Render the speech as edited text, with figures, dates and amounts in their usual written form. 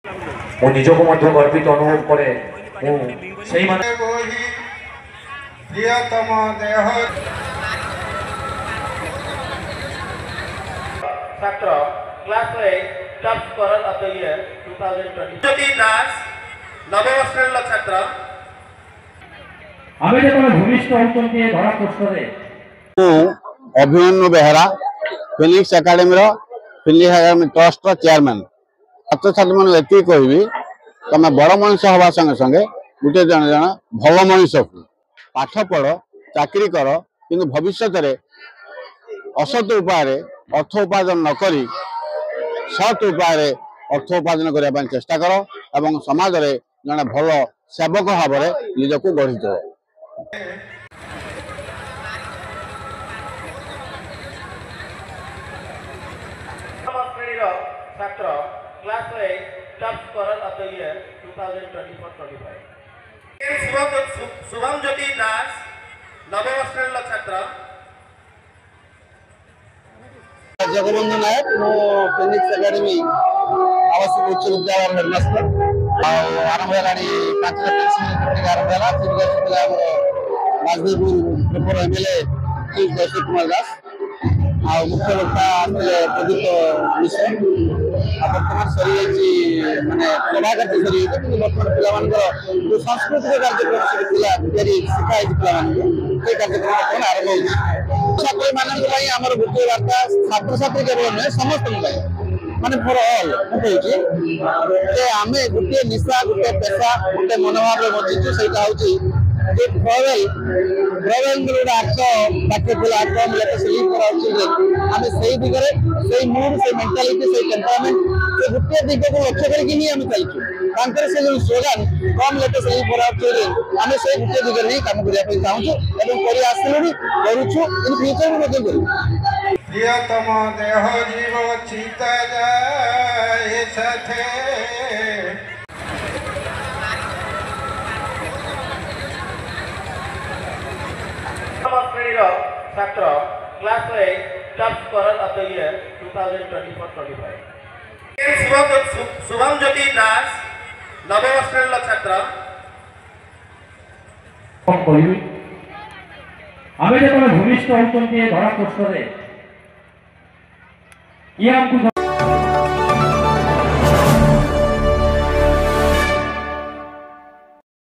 ମୁଁ ନିଜକୁ ମଧ୍ୟ ଗର୍ବିତ ଅନୁଭବ କରେ। ମୁଁ ସେଇମାନେ ପ୍ରିୟତମ ଦେହ छात्र class 8 top scorer of the year 2020 Jyoti Das नवम श्रेणी छात्र আমি যেন ভূমিষ্ঠ হচ্ছেন ধরা পৃষ্ঠরে Abhimanyu Behera Phoenix Academy Phoenix Academy trust chairman छात्र छात्री मान ये कहबी तुम बड़ मनीष हवा संगे संगे गोटे जन जन भल मनीष पाठ पढ़ चाकरी कर कि भविष्य में असत उपाय अर्थ उपार्जन नक सत उपाय अर्थ उपार्जन करने चेष्टा कर एवं समाज में जड़े भल सेवक भाव में निजक गढ़ी छात्र class 8 top scorer of the year 2024-25 Shubham Jyoti Das नवम श्रेणी छात्र जगबंधु नायक मो फिनिक्स एकाडेमी आवासिक उच्च विद्यालय हेडमास्टर आरंभ है आरंभ है Rajdevpur paper MLA chief Jayashree Kumar Das आ मुख्य वक्ता प्रदीप मिश्र बर्तमान सरी मानने सभाकार्य सरी बर्तमान पे जो सांस्कृतिक कार्यक्रम सब शिखाई पे कार्यक्रम आरंभ हो छात्र मानर गोटे वार्ता छात्र छात्री केवल नुहे समस्त माने फॉर ऑल मुझे आम गोटे निशा गोटे पेशा गोटे मनोभाव बचिचु से ट्रावेल गोटे आर्थ पाठ्य आर्थ लेटेस्ट लिंक चिल्ड्रेन आम से दिगरे से मूड से मेंटालिटी से टेम्परामेंट से गोटे दिग को लक्ष्य करके आम चलचु से जो slogan come latest link for our children आम से गोटे दिगरे ही काम करने चाहूँ और आसलुनी करुचु इन फ्यूचर में करूँ प्रियतम देह जीव चित जाए सथे छात्र class 8 top scorer of the year 2024-25 Shubham Jyoti Das नवम श्रेणी छात्र আমি যেন ভূমিষ্ঠ হচ্ছেন ধরা পৃষ্ঠরে কি আমକୁ